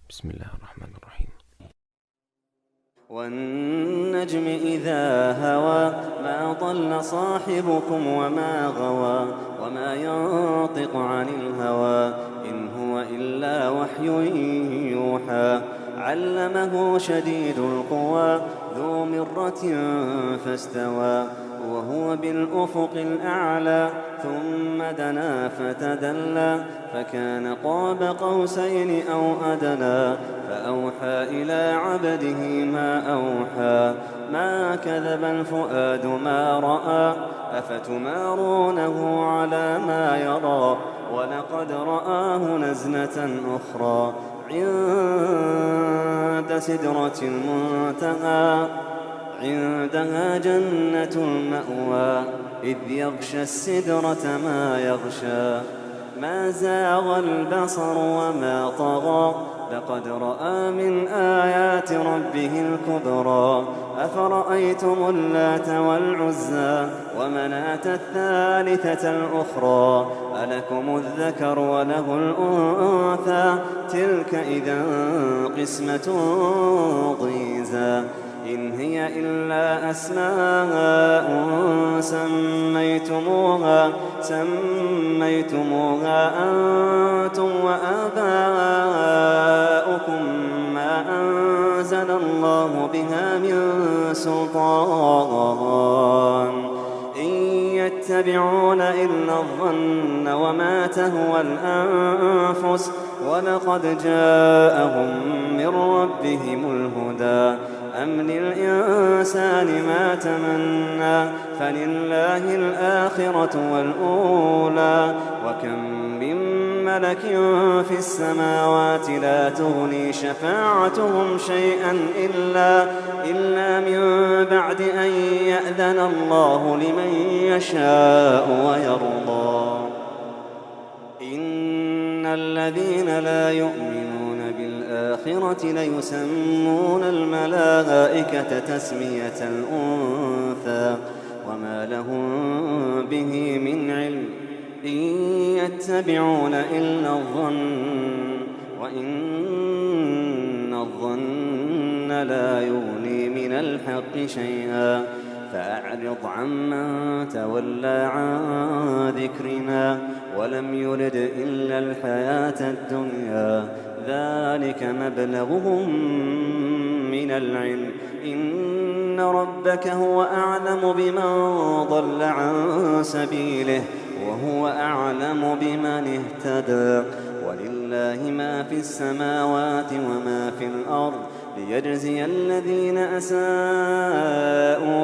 بسم الله الرحمن الرحيم. والنجم إذا هوى ما ضل صاحبكم وما غوى وما ينطق عن الهوى إن هو إلا وحي يوحى علمه شديد القوى ذو مرة فاستوى وهو بالأفق الأعلى ثم دنا فتدلى فكان قاب قوسين أو أدنى فأوحى إلى عبده ما أوحى ما كذب الفؤاد ما رأى أفتمارونه على ما يرى ولقد رآه نزلة أخرى عند سدرة المنتهى عندها جنة المأوى إذ يغشى السدرة ما يغشى ما زاغ البصر وما طغى لقد رأى من آيات ربه الكبرى أفرأيتم اللات والعزى ومناة الثالثة الأخرى ألكم الذكر وله الأنثى تلك إذا قسمة ضيزى إن هي إلا أسماء سميتموها أنتم وآباؤكم ما أنزل الله بها من سلطان إن يتبعون إلا الظن وما تهوى الأنفس ولقد جاءهم من ربهم الهدى أم للإنسان ما تمنى فلله الآخرة والأولى وكم من ملك في السماوات لا تغني شفاعتهم شيئا إلا من بعد أن يأذن الله لمن يشاء ويرضى إن الذين لا يؤمنون بالآخرة ليسمون الملائكة تسمية الأنثى وما لهم به من علم إن يتبعون إلا الظن وإن الظن لا يغني من الحق شيئا فأعرض عمن تولى عن ذكرنا ولم يرد إلا الحياة الدنيا ذلك مبلغهم من العلم إن ربك هو أعلم بمن ضل عن سبيله وهو أعلم بمن اهتدى ولله ما في السماوات وما في الأرض ليجزي الذين أساءوا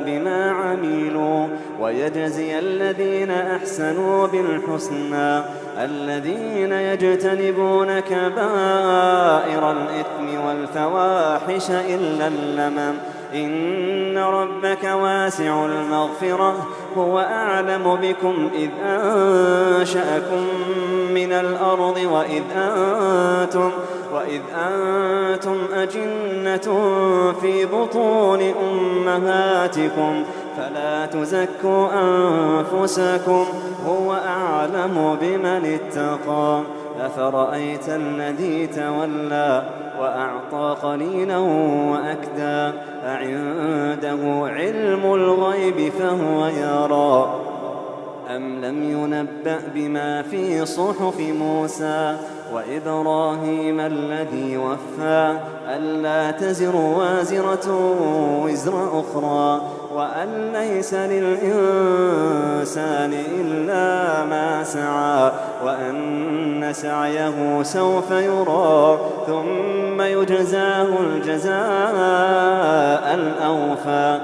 بما عملوا ويجزي الذين أحسنوا بالحسنى الذين يجتنبون كبائر الإثم والفواحش إلا اللمم إن ربك واسع المغفرة هو أعلم بكم إذ أنشأكم من الأرض وإذ أنتم أجنة في بطون أمهاتكم فلا تزكوا أنفسكم هو أعلم بمن اتقى أفرأيت الذي تولى وأعطى قليلا وأكدى أعنده علم الغيب فهو يرى أم لم ينبأ بما في صحف موسى وإبراهيم الذي وفى ألا تزر وازرة وزر أخرى وأن ليس للإنسان إلا ما سعى وأن سعيه سوف يرى ثم يجزاه الجزاء الأوفى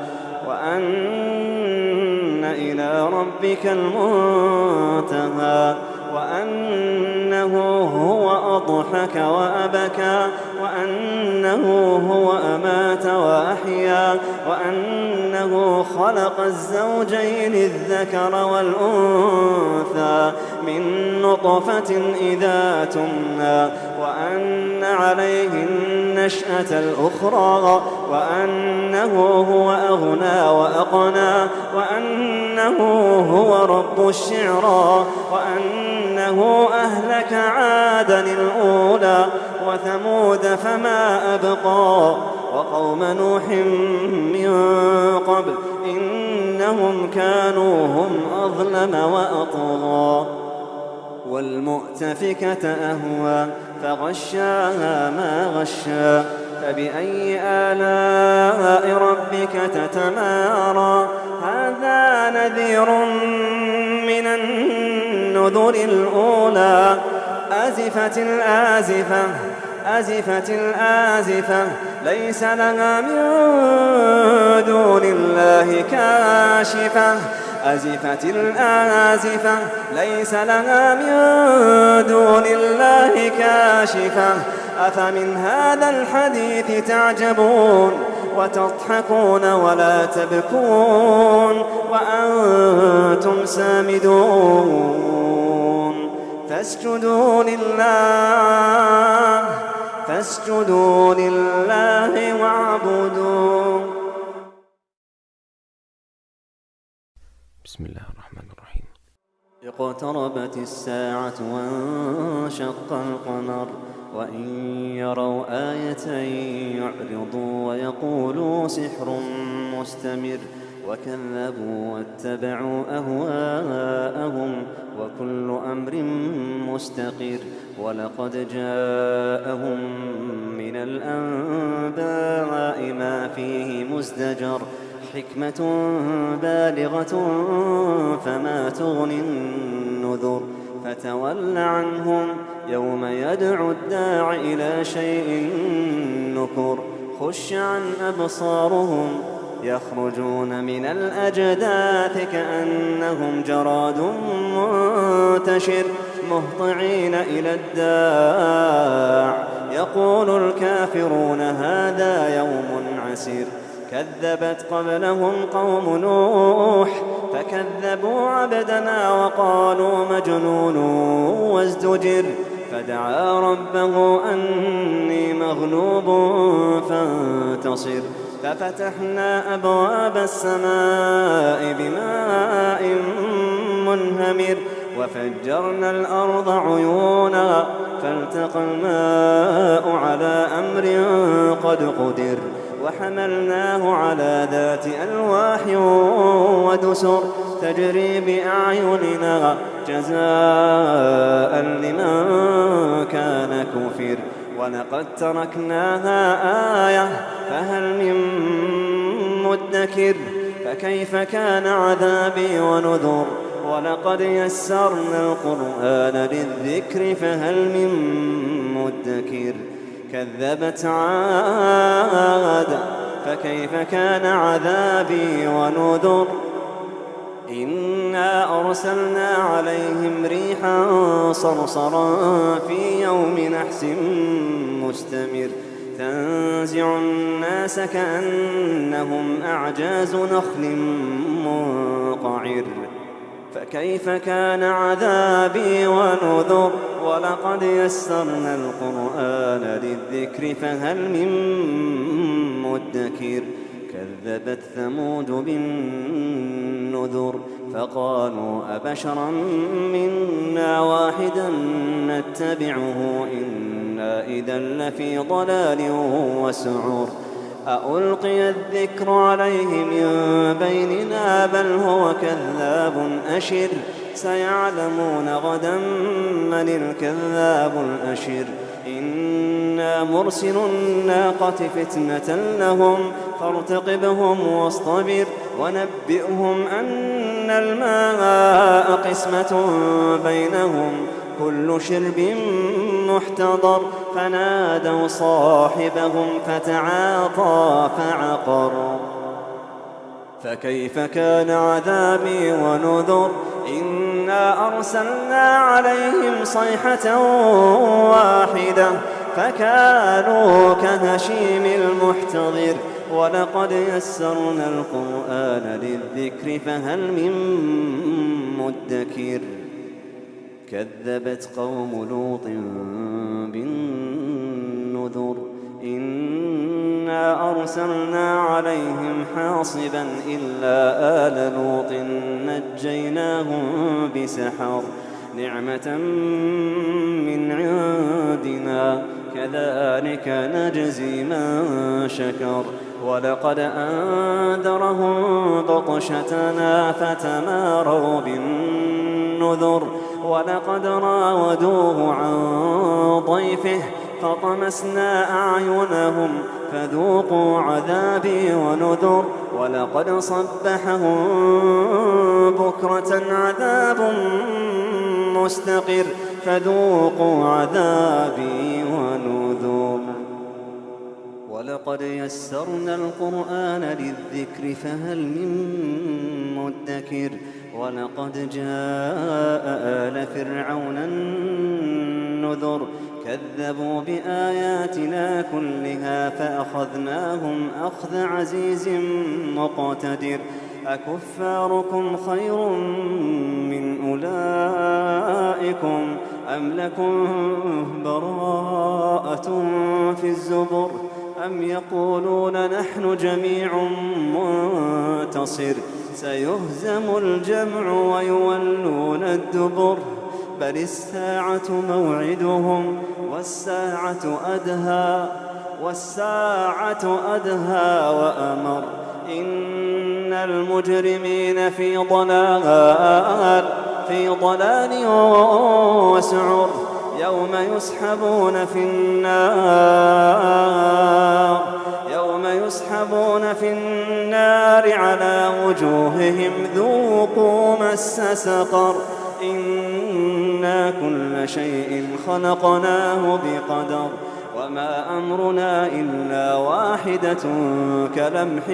وأن إلى ربك المنتهى وأنه هو أضحك وأبكى وأنه هو أمات وأحيا وأنه خلق الزوجين الذكر والأنثى من نطفة إذا تمنى وأن عليه النشأة الأخرى وأنه هو أغنى وأقنى وأنه هو رب الشعرى وأنه إنه أهلك عادا الأولى وثمود فما أبقى وقوم نوح من قبل إنهم كانوا هم أظلم وأطغى والمؤتفكة أهوى فغشاها ما غشى فبأي آلاء ربك تتمارى هذا نذير من النذر الأولى أزفت الآزفة أزفت الآزفة ليس لها من دون الله كاشفة أزفت الآزفة ليس لها من دون الله كاشفة أفمن هذا الحديث تعجبون وتضحكون ولا تبكون وأنتم سامدون فاسجدوا لله واعبدوا. بسم الله الرحمن الرحيم. اقتربت الساعة وانشق القمر وإن يروا آية يعرضوا ويقولوا سحر مستمر وكذبوا واتبعوا أهواءهم وكل أمر مستقر ولقد جاءهم من الأنباء ما فيه مزدجر حكمة بالغة فما تغني النذر فتول عنهم يوم يدعو الداع إلى شيء نكر خش عن أبصارهم يخرجون من الأجداث كأنهم جراد منتشر مهطعين إلى الداع يقول الكافرون هذا يوم عسير كذبت قبلهم قوم نوح فكذبوا عبدنا وقالوا مجنون وازدجر فدعا ربه أني مغلوب فانتصر ففتحنا أبواب السماء بماء منهمر وفجرنا الأرض عيونا فالتقى الماء على أمر قد قدر وحملناه على ذات ألواح ودسر تجري بأعيننا جزاء لمن كان كفر ولقد تركناها آية فهل من مدكر فكيف كان عذابي ونذر ولقد يسرنا القرآن للذكر فهل من مدكر كذبت عاد فكيف كان عذابي ونذر إنا أرسلنا عليهم ريحا صرصرا في يوم نحس مستمر تنزع الناس كأنهم أعجاز نخل منقعر فكيف كان عذابي ونذر ولقد يسرنا القرآن للذكر فهل من مدكر كذبت ثمود بالنذر فقالوا أبشرا منا واحدا نتبعه إنا إذا لفي ضلال وسعر أألقي الذكر عليه من بيننا بل هو كذاب أشر سيعلمون غدا من الكذاب الأشر إنا مرسل الناقة فتنة لهم فارتقبهم واصطبر ونبئهم أن الماء قسمة بينهم كل شرب محتضر فنادوا صاحبهم فتعاطى فعقر فكيف كان عذابي ونذر إنا أرسلنا عليهم صيحة واحدة فكانوا كهشيم المحتضر ولقد يسرنا القرآن للذكر فهل من مدكر كذبت قوم لوط بالنذر إنا أرسلنا عليهم حاصبا إلا آل لوط نجيناهم بسحر نعمة من عندنا كذلك نجزي من شكر ولقد أنذرهم بطشتنا فتماروا بالنذر ولقد راودوه عن ضيفه فطمسنا أعينهم فذوقوا عذابي ونذر ولقد صبحهم بكرة عذاب مستقر فذوقوا عذابي ونذر ولقد يسرنا القرآن للذكر فهل من مدكر ولقد جاء آل فرعون النذر كذبوا بآياتنا كلها فأخذناهم أخذ عزيز مقتدر أكفاركم خير من أولئكم أم لكم براءة في الزبر أم يقولون نحن جميع منتصر سيهزم الجمع ويولون الدبر بل الساعة موعدهم والساعة أدهى وأمر إن المجرمين في ضلال وسعر يوم يسحبون في النار على وجوههم ذوقوا مس سقر إنا كل شيء خلقناه بقدر وما أمرنا إلا واحدة كلمح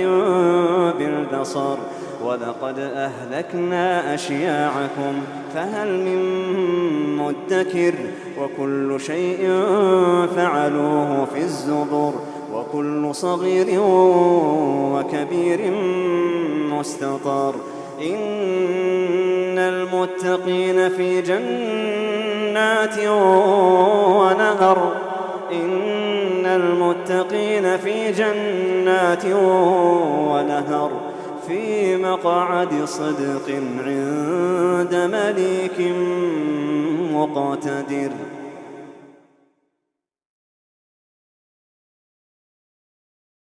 بالبصر ولقد أهلكنا أشياعكم فهل من مدكر وكل شيء فعلوه في الزبر وكل صغير وكبير مستطر إن المتقين في جنات ونهر في مقعد صدق عند مليك مقتدر.